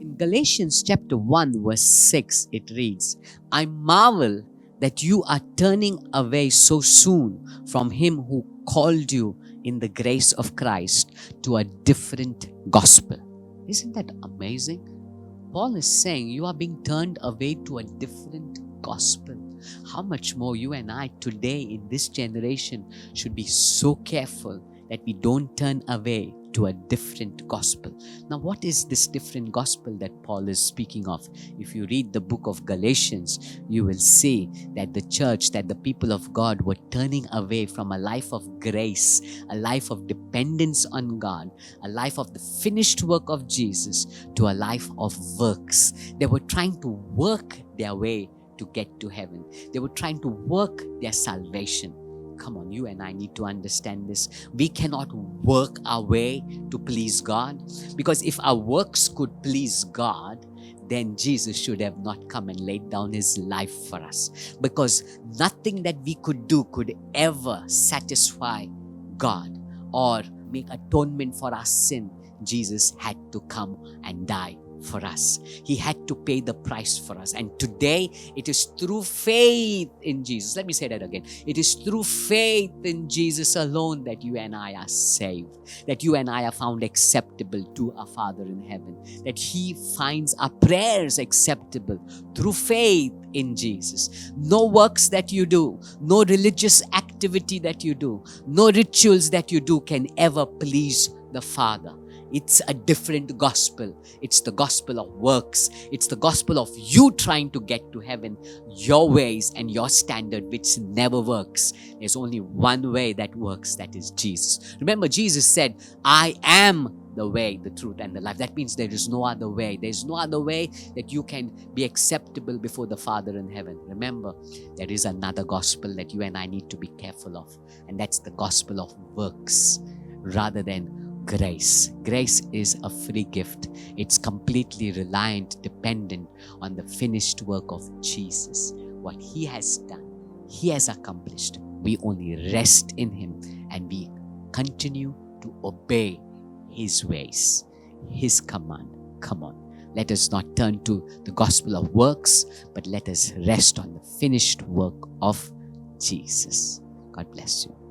In Galatians chapter 1 verse 6, it reads, I marvel that you are turning away so soon from him who called you in the grace of Christ to a different gospel. Isn't that amazing? Paul is saying you are being turned away to a different gospel. How much more you and I today in this generation should be so careful that we don't turn away to a different gospel. Now, what is this different gospel that Paul is speaking of? If you read the book of Galatians, you will see that the church, that the people of God were turning away from a life of grace, a life of dependence on God, a life of the finished work of Jesus, to a life of works. They were trying to work their way to get to heaven. They were trying to work their salvation. Come on, you and I need to understand this. We cannot work our way to please God, because if our works could please God, then Jesus should have not come and laid down his life for us, because nothing that we could do could ever satisfy God or make atonement for our sin. Jesus had to come and die for us. He had to pay the price for us. And today, it is through faith in Jesus. Let me say that again. It is through faith in Jesus alone that you and I are saved, that you and I are found acceptable to our Father in heaven, that He finds our prayers acceptable through faith in Jesus. No works that you do, no religious activity that you do, no rituals that you do can ever please the Father. It's a different gospel. It's the gospel of works. It's the gospel of you trying to get to heaven your ways and your standard, which never works. There's only one way that works, that is Jesus. Remember, Jesus said, I am the way, the truth, and the life. That means there is no other way. There is no other way that you can be acceptable before the Father in heaven. Remember, there is another gospel that you and I need to be careful of, and that's the gospel of works rather than grace. Grace is a free gift. It's completely reliant, dependent on the finished work of Jesus. What He has done, He has accomplished. We only rest in Him and we continue to obey His ways, His command. Come on, let us not turn to the gospel of works, but let us rest on the finished work of Jesus. God bless you.